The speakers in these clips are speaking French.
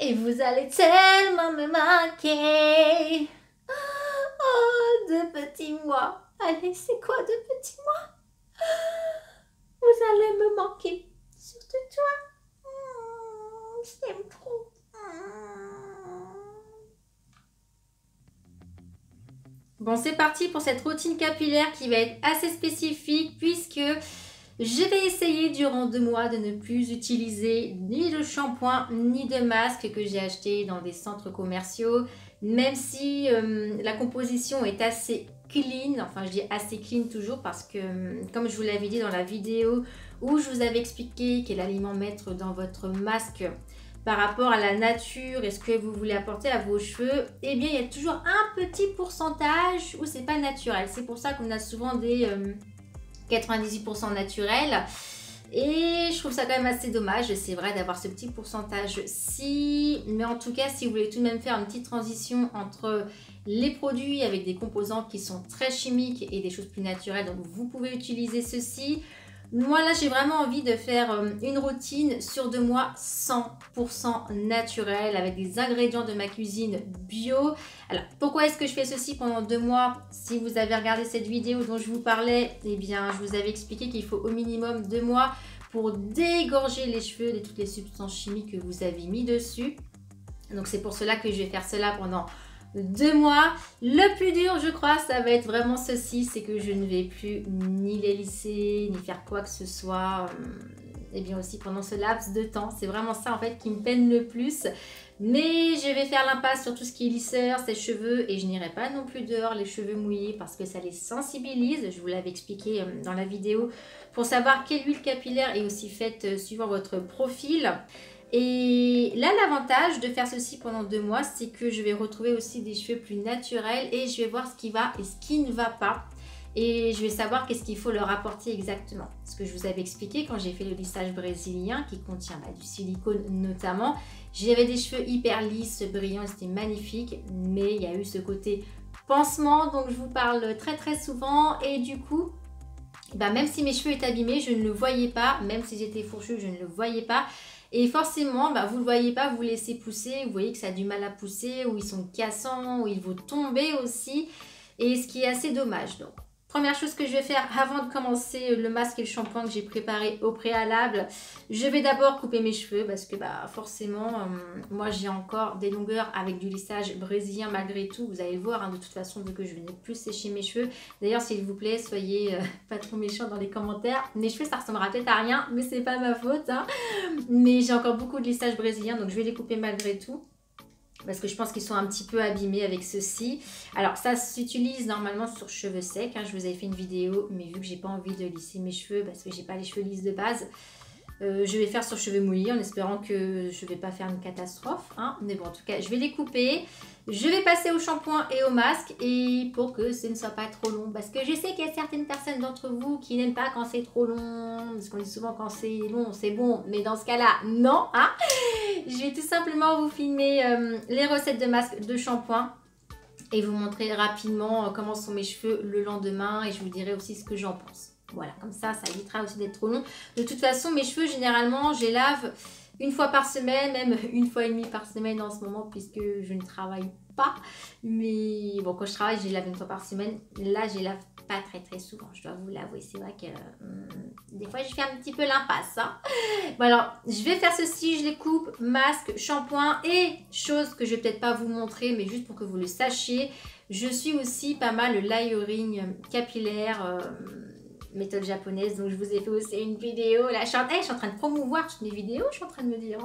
Et vous allez tellement me manquer. Oh, deux petits mois. Allez, c'est quoi deux petits mois? Vous allez me manquer. Surtout toi. Je t'aime trop. Bon, c'est parti pour cette routine capillaire qui va être assez spécifique puisque je vais essayer durant 2 mois de ne plus utiliser ni de shampoing ni de masque que j'ai acheté dans des centres commerciaux. Même si la composition est assez clean, enfin je dis assez clean toujours parce que comme je vous l'avais dit dans la vidéo où je vous avais expliqué quel aliment mettre dans votre masque par rapport à la nature et ce que vous voulez apporter à vos cheveux, eh bien il y a toujours un petit pourcentage où c'est pas naturel. C'est pour ça qu'on a souvent des 98% naturels. Et je trouve ça quand même assez dommage, c'est vrai d'avoir ce petit pourcentage-ci. Mais en tout cas, si vous voulez tout de même faire une petite transition entre les produits avec des composants qui sont très chimiques et des choses plus naturelles, donc vous pouvez utiliser ceci. Moi là j'ai vraiment envie de faire une routine sur 2 mois 100% naturelle avec des ingrédients de ma cuisine bio. Alors pourquoi est-ce que je fais ceci pendant 2 mois? Si vous avez regardé cette vidéo dont je vous parlais, eh bien je vous avais expliqué qu'il faut au minimum 2 mois pour dégorger les cheveux de toutes les substances chimiques que vous avez mis dessus. Donc c'est pour cela que je vais faire cela pendant 2 mois. Le plus dur, je crois, ça va être vraiment ceci, c'est que je ne vais plus ni les lisser, ni faire quoi que ce soit. Et bien aussi pendant ce laps de temps, c'est vraiment ça en fait qui me peine le plus. Mais je vais faire l'impasse sur tout ce qui est lisseur, sèche-cheveux, et je n'irai pas non plus dehors les cheveux mouillés parce que ça les sensibilise. Je vous l'avais expliqué dans la vidéo pour savoir quelle huile capillaire est aussi faite suivant votre profil. Et là, l'avantage de faire ceci pendant 2 mois, c'est que je vais retrouver aussi des cheveux plus naturels et je vais voir ce qui va et ce qui ne va pas. Et je vais savoir qu'est-ce qu'il faut leur apporter exactement. Ce que je vous avais expliqué quand j'ai fait le lissage brésilien qui contient du silicone notamment. J'avais des cheveux hyper lisses, brillants, c'était magnifique. Mais il y a eu ce côté pansement dont je vous parle très très souvent. Et du coup, même si mes cheveux étaient abîmés, je ne le voyais pas. Même si j'étais fourchue, je ne le voyais pas. Et forcément, vous ne le voyez pas, vous laissez pousser, vous voyez que ça a du mal à pousser, ou ils sont cassants, ou ils vont tomber aussi. Et ce qui est assez dommage. Donc, première chose que je vais faire avant de commencer le masque et le shampoing que j'ai préparé au préalable, je vais d'abord couper mes cheveux parce que forcément, moi j'ai encore des longueurs avec du lissage brésilien malgré tout. Vous allez le voir de toute façon vu que je n'ai plus sécher mes cheveux. D'ailleurs, s'il vous plaît, soyez pas trop méchants dans les commentaires. Mes cheveux, ça ressemblera peut-être à rien, mais c'est pas ma faute. Mais j'ai encore beaucoup de lissage brésilien, donc je vais les couper malgré tout. Parce que je pense qu'ils sont un petit peu abîmés avec ceci. Alors ça s'utilise normalement sur cheveux secs. Je vous avais fait une vidéo, mais vu que j'ai pas envie de lisser mes cheveux, parce que j'ai pas les cheveux lisses de base, je vais faire sur cheveux mouillés en espérant que je vais pas faire une catastrophe. Mais bon, en tout cas, je vais les couper. Je vais passer au shampoing et au masque et pour que ce ne soit pas trop long. Parce que je sais qu'il y a certaines personnes d'entre vous qui n'aiment pas quand c'est trop long. Parce qu'on dit souvent quand c'est long, c'est bon. Mais dans ce cas-là, non. Je vais tout simplement vous filmer les recettes de masque, de shampoing. Et vous montrer rapidement comment sont mes cheveux le lendemain. Et je vous dirai aussi ce que j'en pense. Voilà, comme ça évitera aussi d'être trop long. De toute façon, mes cheveux, généralement, je les lave une fois par semaine, même une fois et demie par semaine en ce moment, puisque je ne travaille pas. Mais bon, quand je travaille, je les lave une fois par semaine. Là, je les lave pas très très souvent, je dois vous l'avouer. C'est vrai que des fois, je fais un petit peu l'impasse. Bon, alors, je vais faire ceci, je les coupe, masque, shampoing et chose que je vais peut-être pas vous montrer, mais juste pour que vous le sachiez, je suis aussi pas mal le layering capillaire méthode japonaise, donc je vous ai fait aussi une vidéo. Là, je suis en train de promouvoir toutes mes vidéos, je suis en train de me dire.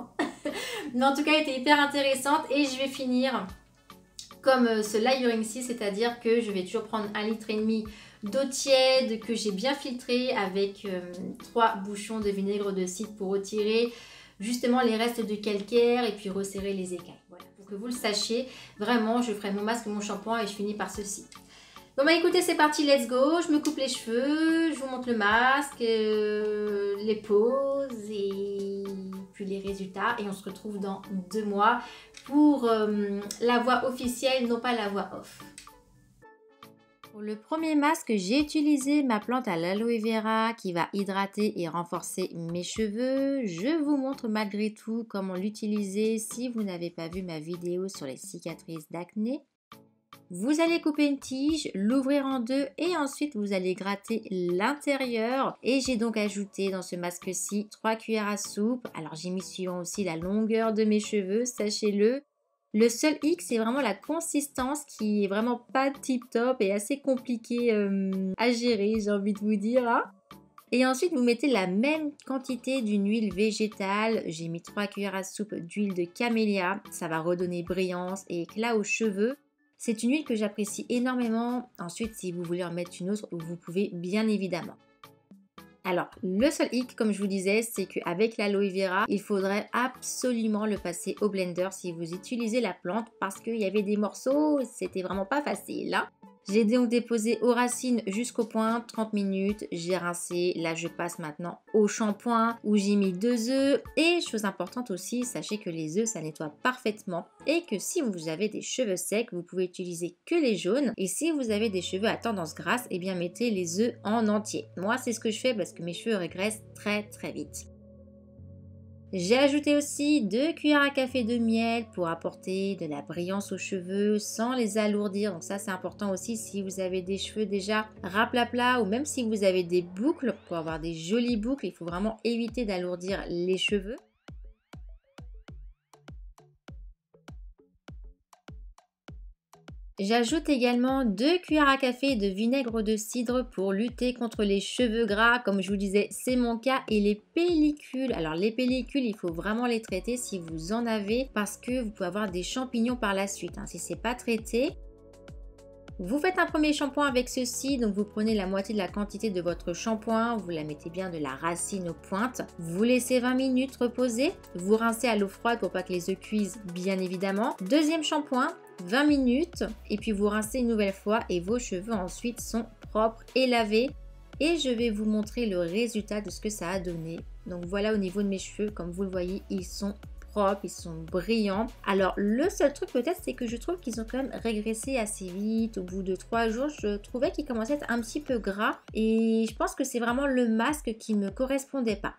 Mais en tout cas, elle était hyper intéressante et je vais finir comme ce layering-ci, c'est-à-dire que je vais toujours prendre 1,5 litre d'eau tiède que j'ai bien filtrée avec 3 bouchons de vinaigre de cidre pour retirer justement les restes de calcaire et puis resserrer les écailles. Voilà, pour que vous le sachiez, vraiment, je ferai mon masque, mon shampoing et je finis par ceci. Bon écoutez, c'est parti, let's go. Je me coupe les cheveux, je vous montre le masque, les poses et puis les résultats. Et on se retrouve dans 2 mois. Pour la voix officielle, non pas la voix off. Pour le premier masque, j'ai utilisé ma plante à l'aloe vera qui va hydrater et renforcer mes cheveux. Je vous montre malgré tout comment l'utiliser si vous n'avez pas vu ma vidéo sur les cicatrices d'acné. Vous allez couper une tige, l'ouvrir en deux et ensuite vous allez gratter l'intérieur. Et j'ai donc ajouté dans ce masque-ci 3 cuillères à soupe. Alors j'ai mis suivant aussi la longueur de mes cheveux, sachez-le. Le seul hic, c'est vraiment la consistance qui est vraiment pas tip top et assez compliquée à gérer, j'ai envie de vous dire. Hein. Et ensuite, vous mettez la même quantité d'une huile végétale. J'ai mis 3 cuillères à soupe d'huile de camélia. Ça va redonner brillance et éclat aux cheveux. C'est une huile que j'apprécie énormément. Ensuite, si vous voulez en mettre une autre, vous pouvez bien évidemment. Alors, le seul hic, comme je vous disais, c'est qu'avec l'aloe vera, il faudrait absolument le passer au blender si vous utilisez la plante parce qu'il y avait des morceaux, c'était vraiment pas facile. Hein. J'ai donc déposé aux racines jusqu'aux pointes, 30 minutes, j'ai rincé. Là, je passe maintenant au shampoing où j'ai mis 2 œufs. Et chose importante aussi, sachez que les œufs, ça nettoie parfaitement. Et que si vous avez des cheveux secs, vous pouvez utiliser que les jaunes. Et si vous avez des cheveux à tendance grasse, eh bien mettez les œufs en entier. Moi, c'est ce que je fais parce que mes cheveux régressent très très vite. J'ai ajouté aussi 2 cuillères à café de miel pour apporter de la brillance aux cheveux sans les alourdir. Donc ça c'est important aussi si vous avez des cheveux déjà raplapla ou même si vous avez des boucles. Pour avoir des jolies boucles, il faut vraiment éviter d'alourdir les cheveux. J'ajoute également 2 cuillères à café de vinaigre de cidre pour lutter contre les cheveux gras. Comme je vous disais, c'est mon cas. Et les pellicules, alors les pellicules, il faut vraiment les traiter si vous en avez parce que vous pouvez avoir des champignons par la suite hein, si ce n'est pas traité. Vous faites un premier shampoing avec ceci, donc vous prenez la moitié de la quantité de votre shampoing, vous la mettez bien de la racine aux pointes, vous laissez 20 minutes reposer, vous rincez à l'eau froide pour pas que les œufs cuisent bien évidemment. Deuxième shampoing, 20 minutes et puis vous rincez une nouvelle fois et vos cheveux ensuite sont propres et lavés. Et je vais vous montrer le résultat de ce que ça a donné. Donc voilà au niveau de mes cheveux, comme vous le voyez, ils sont propres, ils sont brillants. Alors le seul truc peut-être c'est que je trouve qu'ils ont quand même régressé assez vite. Au bout de 3 jours, je trouvais qu'ils commençaient à être un petit peu gras et je pense que c'est vraiment le masque qui ne me correspondait pas.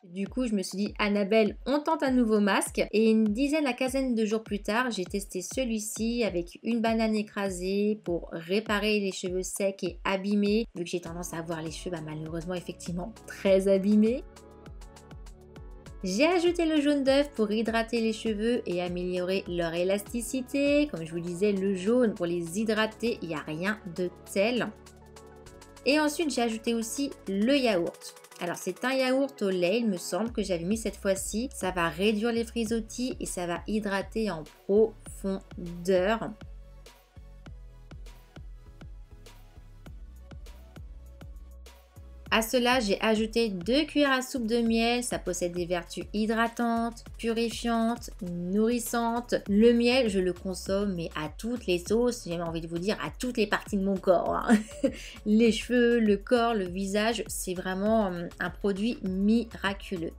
Du coup, je me suis dit, Annabelle, on tente un nouveau masque. Et une dizaine à quinzaine de jours plus tard, j'ai testé celui-ci avec une banane écrasée pour réparer les cheveux secs et abîmés. Vu que j'ai tendance à avoir les cheveux malheureusement effectivement très abîmés. J'ai ajouté le jaune d'œuf pour hydrater les cheveux et améliorer leur élasticité. Comme je vous disais, le jaune pour les hydrater, il n'y a rien de tel. Et ensuite, j'ai ajouté aussi le yaourt. Alors c'est un yaourt au lait, il me semble que j'avais mis cette fois-ci. Ça va réduire les frisottis et ça va hydrater en profondeur. À cela, j'ai ajouté 2 cuillères à soupe de miel. Ça possède des vertus hydratantes, purifiantes, nourrissantes. Le miel, je le consomme, mais à toutes les sauces. J'ai même envie de vous dire à toutes les parties de mon corps. Hein. Les cheveux, le corps, le visage, c'est vraiment un produit miraculeux.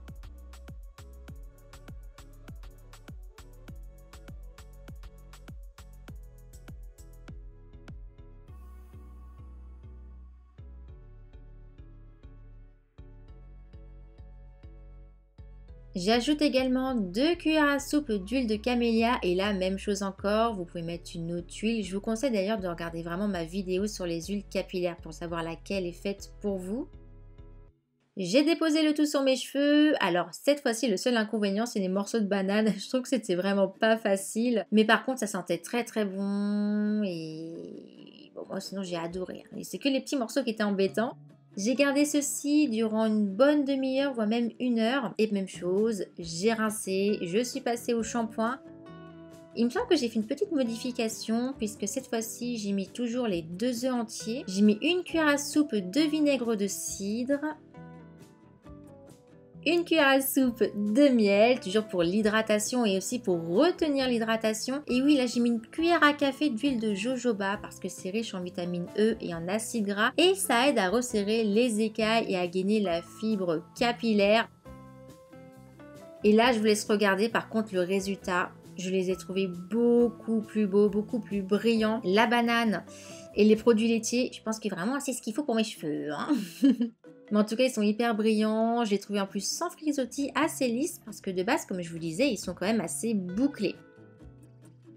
J'ajoute également 2 cuillères à soupe d'huile de camélia et là même chose encore, vous pouvez mettre une autre huile. Je vous conseille d'ailleurs de regarder vraiment ma vidéo sur les huiles capillaires pour savoir laquelle est faite pour vous. J'ai déposé le tout sur mes cheveux. Alors cette fois-ci le seul inconvénient c'est les morceaux de banane. Je trouve que c'était vraiment pas facile. Mais par contre ça sentait très très bon et bon moi sinon j'ai adoré. Et c'est que les petits morceaux qui étaient embêtants. J'ai gardé ceci durant une bonne demi-heure, voire même 1 heure. Et même chose, j'ai rincé, je suis passée au shampoing. Il me semble que j'ai fait une petite modification puisque cette fois-ci, j'ai mis toujours les 2 œufs entiers. J'ai mis 1 cuillère à soupe de vinaigre de cidre. 1 cuillère à soupe de miel, toujours pour l'hydratation et aussi pour retenir l'hydratation. Et oui, là j'ai mis une cuillère à café d'huile de jojoba parce que c'est riche en vitamine E et en acides gras. Et ça aide à resserrer les écailles et à gainer la fibre capillaire. Et là, je vous laisse regarder par contre le résultat. Je les ai trouvés beaucoup plus beaux, beaucoup plus brillants. La banane et les produits laitiers, je pense que vraiment c'est ce qu'il faut pour mes cheveux. Hein. Mais en tout cas, ils sont hyper brillants. Je les ai trouvés en plus sans frisottis, assez lisses parce que de base, comme je vous disais, ils sont quand même assez bouclés.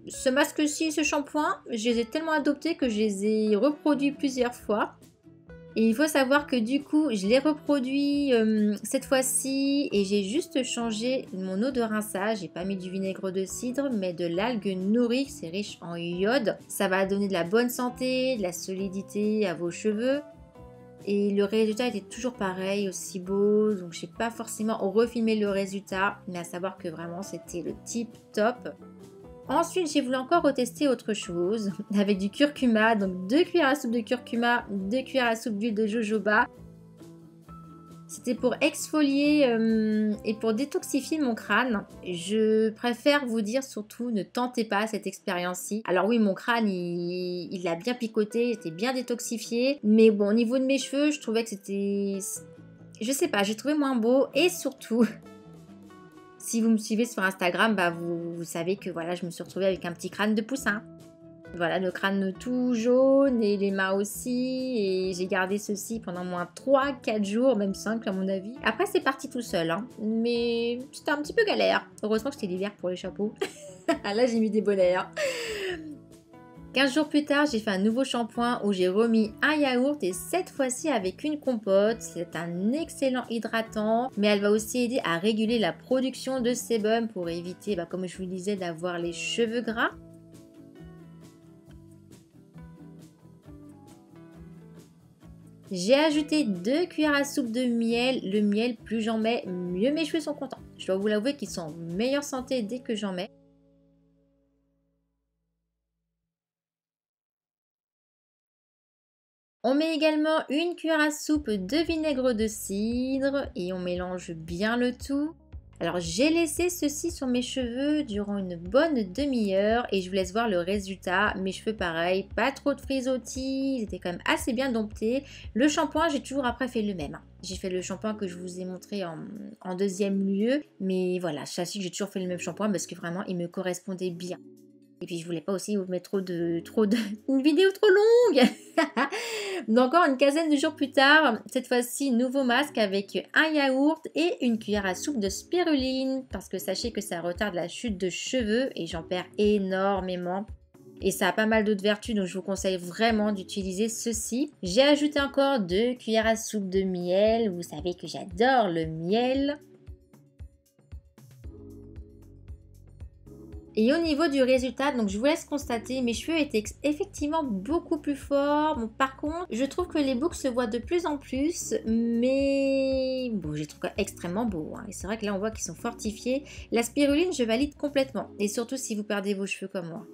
Ce masque-ci, ce shampoing, je les ai tellement adoptés que je les ai reproduits plusieurs fois. Et il faut savoir que du coup, je l'ai reproduit cette fois-ci et j'ai juste changé mon eau de rinçage. J'ai pas mis du vinaigre de cidre, mais de l'algue nourrie, c'est riche en iode. Ça va donner de la bonne santé, de la solidité à vos cheveux. Et le résultat était toujours pareil, aussi beau. Donc, je n'ai pas forcément refilmé le résultat, mais à savoir que vraiment, c'était le tip top. Ensuite, j'ai voulu encore retester autre chose avec du curcuma, donc 2 cuillères à soupe de curcuma, 2 cuillères à soupe d'huile de jojoba. C'était pour exfolier et pour détoxifier mon crâne. Je préfère vous dire surtout, ne tentez pas cette expérience-ci. Alors oui, mon crâne, il a bien picoté, il était bien détoxifié. Mais bon, au niveau de mes cheveux, je trouvais que c'était... Je sais pas, j'ai trouvé moins beau et surtout... Si vous me suivez sur Instagram, bah vous savez que voilà, je me suis retrouvée avec un petit crâne de poussin. Voilà, le crâne tout jaune et les mains aussi. Et j'ai gardé ceci pendant moins 3-4 jours, même 5 à mon avis. Après, c'est parti tout seul. Hein. Mais c'était un petit peu galère. Heureusement que c'était l'hiver pour les chapeaux. Là, j'ai mis des bonnets. Hein. 15 jours plus tard, j'ai fait un nouveau shampoing où j'ai remis un yaourt et cette fois-ci avec une compote. C'est un excellent hydratant, mais elle va aussi aider à réguler la production de sébum pour éviter, comme je vous le disais, d'avoir les cheveux gras. J'ai ajouté 2 cuillères à soupe de miel. Le miel, plus j'en mets, mieux mes cheveux sont contents. Je dois vous l'avouer qu'ils sont en meilleure santé dès que j'en mets. On met également 1 cuillère à soupe de vinaigre de cidre et on mélange bien le tout. Alors j'ai laissé ceci sur mes cheveux durant une bonne demi-heure et je vous laisse voir le résultat. Mes cheveux pareil, pas trop de frisottis, ils étaient quand même assez bien domptés. Le shampoing, j'ai toujours après fait le même. J'ai fait le shampoing que je vous ai montré en deuxième lieu. Mais voilà, sachez que j'ai toujours fait le même shampoing parce que vraiment il me correspondait bien. Et puis je voulais pas aussi vous mettre une vidéo trop longue. Donc encore une quinzaine de jours plus tard, cette fois-ci nouveau masque avec un yaourt et une cuillère à soupe de spiruline parce que sachez que ça retarde la chute de cheveux et j'en perds énormément. Et ça a pas mal d'autres vertus donc je vous conseille vraiment d'utiliser ceci. J'ai ajouté encore 2 cuillères à soupe de miel. Vous savez que j'adore le miel. Et au niveau du résultat, donc je vous laisse constater, mes cheveux étaient effectivement beaucoup plus forts. Bon, par contre, je trouve que les boucles se voient de plus en plus, mais bon, je les trouve extrêmement beaux. Hein. Et c'est vrai que là, on voit qu'ils sont fortifiés. La spiruline, je valide complètement. Et surtout si vous perdez vos cheveux comme moi.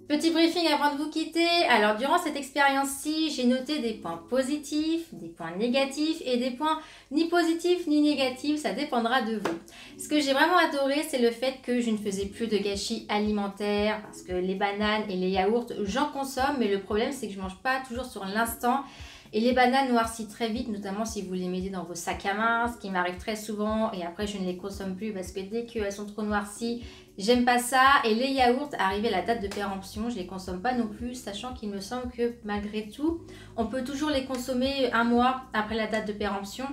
Petit briefing avant de vous quitter. Alors, durant cette expérience-ci, j'ai noté des points positifs, des points négatifs et des points ni positifs ni négatifs. Ça dépendra de vous. Ce que j'ai vraiment adoré, c'est le fait que je ne faisais plus de gâchis alimentaires parce que les bananes et les yaourts, j'en consomme, mais le problème, c'est que je ne mange pas toujours sur l'instant. Et les bananes noircissent très vite, notamment si vous les mettez dans vos sacs à main, ce qui m'arrive très souvent. Et après, je ne les consomme plus parce que dès qu'elles sont trop noircies, j'aime pas ça. Et les yaourts, arrivés à la date de péremption, je ne les consomme pas non plus, sachant qu'il me semble que malgré tout, on peut toujours les consommer un mois après la date de péremption.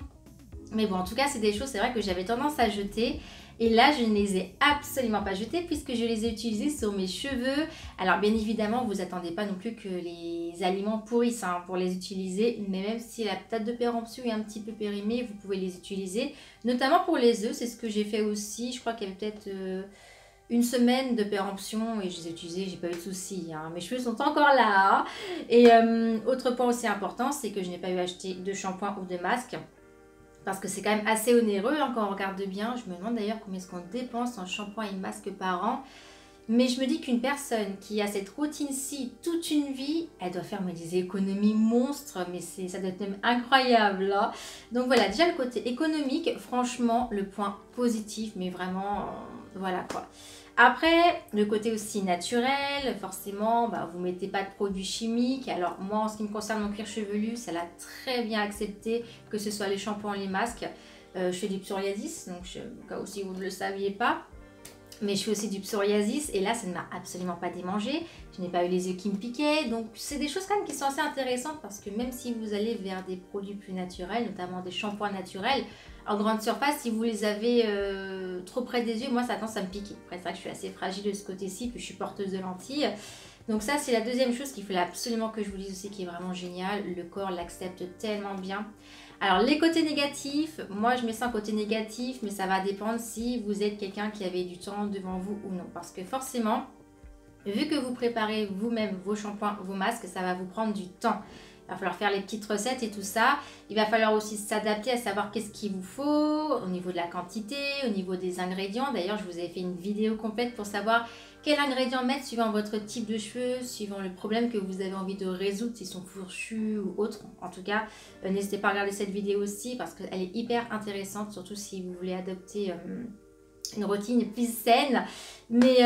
Mais bon, en tout cas, c'est des choses, c'est vrai que j'avais tendance à jeter. Et là, je ne les ai absolument pas jetés puisque je les ai utilisés sur mes cheveux. Alors, bien évidemment, vous attendez pas non plus que les aliments pourrissent pour les utiliser. Mais même si la date de péremption est un petit peu périmée, vous pouvez les utiliser. Notamment pour les œufs, c'est ce que j'ai fait aussi. Je crois qu'il y avait peut-être une semaine de péremption et je les ai utilisés, j'ai pas eu de soucis. Mes cheveux sont encore là. Et autre point aussi important, c'est que je n'ai pas eu acheté de shampoing ou de masque. Parce que c'est quand même assez onéreux quand on regarde bien. Je me demande d'ailleurs combien est-ce qu'on dépense en shampoing et masque par an. Mais je me dis qu'une personne qui a cette routine-ci toute une vie, elle doit faire des économies monstres. Mais ça doit être même incroyable. Là. Donc voilà, déjà le côté économique, franchement, le point positif. Mais vraiment, voilà quoi. Après, le côté aussi naturel, forcément, vous ne mettez pas de produits chimiques. Alors moi, en ce qui me concerne mon cuir chevelu, ça l'a très bien accepté, que ce soit les shampoings, les masques. Je fais du psoriasis, donc au cas où si vous ne le saviez pas. Mais je fais aussi du psoriasis et là ça ne m'a absolument pas démangé. Je n'ai pas eu les yeux qui me piquaient. Donc c'est des choses quand même qui sont assez intéressantes parce que même si vous allez vers des produits plus naturels, notamment des shampoings naturels, en grande surface, si vous les avez trop près des yeux, moi ça a tendance à me piquer. Après c'est vrai que je suis assez fragile de ce côté-ci, puis je suis porteuse de lentilles. Donc ça c'est la deuxième chose qu'il fallait absolument que je vous dise aussi qui est vraiment génial. Le corps l'accepte tellement bien. Alors les côtés négatifs, moi je mets ça en côté négatif, mais ça va dépendre si vous êtes quelqu'un qui avait du temps devant vous ou non. Parce que forcément, vu que vous préparez vous-même vos shampoings, vos masques, ça va vous prendre du temps. Il va falloir faire les petites recettes et tout ça. Il va falloir aussi s'adapter à savoir qu'est-ce qu'il vous faut au niveau de la quantité, au niveau des ingrédients. D'ailleurs, je vous avais fait une vidéo complète pour savoir quels ingrédients mettre suivant votre type de cheveux, suivant le problème que vous avez envie de résoudre, s'ils sont fourchus ou autres. En tout cas, n'hésitez pas à regarder cette vidéo aussi parce qu'elle est hyper intéressante, surtout si vous voulez adopter une routine plus saine. Mais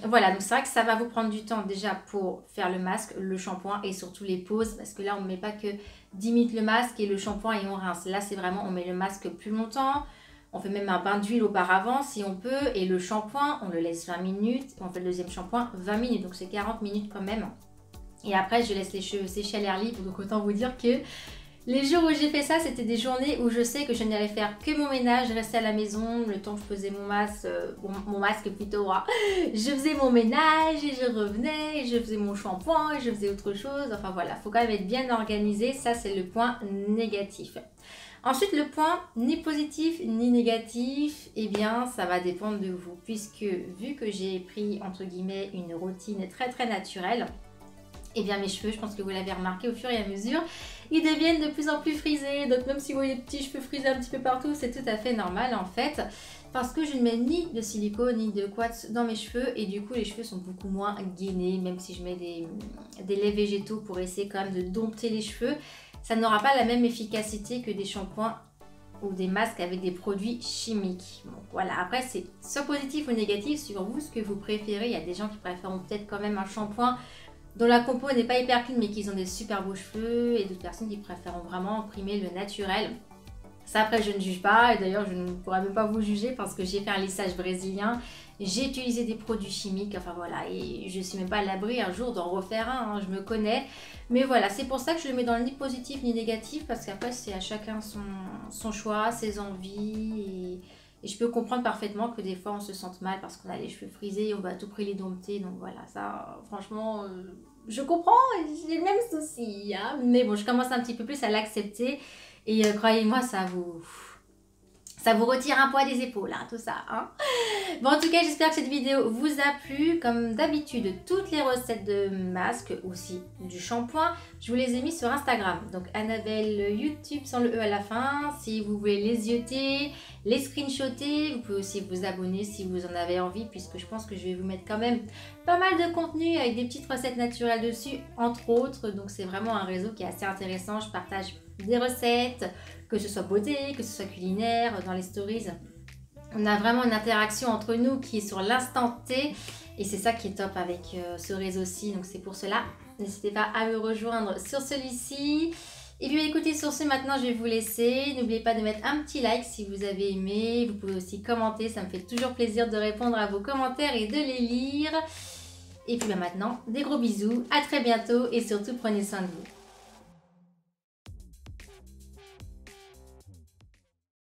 voilà, donc c'est vrai que ça va vous prendre du temps déjà pour faire le masque, le shampoing et surtout les pauses. Parce que là, on ne met pas que 10 minutes le masque et le shampoing et on rince. Là, c'est vraiment, on met le masque plus longtemps. On fait même un bain d'huile auparavant si on peut. Et le shampoing, on le laisse 20 minutes. On fait le deuxième shampoing 20 minutes. Donc c'est 40 minutes quand même. Et après, je laisse les cheveux sécher à l'air libre. Donc autant vous dire que les jours où j'ai fait ça, c'était des journées où je sais que je n'allais faire que mon ménage, rester à la maison, le temps que je faisais mon masque plutôt. Je faisais mon ménage et je revenais, et je faisais mon shampoing et je faisais autre chose. Enfin voilà, il faut quand même être bien organisé. Ça, c'est le point négatif. Ensuite, le point ni positif ni négatif, eh bien, ça va dépendre de vous. Puisque vu que j'ai pris, entre guillemets, une routine très naturelle, eh bien mes cheveux, je pense que vous l'avez remarqué au fur et à mesure, ils deviennent de plus en plus frisés. Donc même si vous voyez des petits cheveux frisés un petit peu partout, c'est tout à fait normal en fait. Parce que je ne mets ni de silicone ni de quartz dans mes cheveux. Et du coup les cheveux sont beaucoup moins gainés. Même si je mets des laits végétaux pour essayer quand même de dompter les cheveux, ça n'aura pas la même efficacité que des shampoings ou des masques avec des produits chimiques. Bon, voilà, après c'est soit positif ou négatif sur vous, ce que vous préférez. Il y a des gens qui préfèrent peut-être quand même un shampoing dont la compo n'est pas hyper clean mais qui ont des super beaux cheveux, et d'autres personnes qui préfèrent vraiment imprimer le naturel. Ça après je ne juge pas, et d'ailleurs je ne pourrais même pas vous juger parce que j'ai fait un lissage brésilien, j'ai utilisé des produits chimiques, enfin voilà, et je ne suis même pas à l'abri un jour d'en refaire un, hein, je me connais. Mais voilà, c'est pour ça que je le mets dans le ni positif ni négatif, parce qu'après c'est à chacun son choix, ses envies, et je peux comprendre parfaitement que des fois on se sente mal parce qu'on a les cheveux frisés et on va à tout prix les dompter. Donc voilà, ça franchement, je comprends, j'ai le même souci. Hein, mais bon, je commence un petit peu plus à l'accepter. Et croyez-moi, ça vous retire un poids des épaules, hein, tout ça. Hein. Bon, en tout cas, j'espère que cette vidéo vous a plu. Comme d'habitude, toutes les recettes de masques, aussi du shampoing, je vous les ai mis sur Instagram. Donc, Annabelle YouTube sans le E à la fin. Si vous voulez les zioter, les screenshotter, vous pouvez aussi vous abonner si vous en avez envie, puisque je pense que je vais vous mettre quand même pas mal de contenu avec des petites recettes naturelles dessus, entre autres. Donc, c'est vraiment un réseau qui est assez intéressant. Je partage des recettes, que ce soit beauté, que ce soit culinaire, dans les stories. On a vraiment une interaction entre nous qui est sur l'instant T, et c'est ça qui est top avec ce réseau-ci. Donc c'est pour cela, n'hésitez pas à me rejoindre sur celui-ci. Et puis écoutez, sur ce maintenant je vais vous laisser. N'oubliez pas de mettre un petit like si vous avez aimé. Vous pouvez aussi commenter, ça me fait toujours plaisir de répondre à vos commentaires et de les lire. Et puis maintenant, des gros bisous, à très bientôt et surtout prenez soin de vous.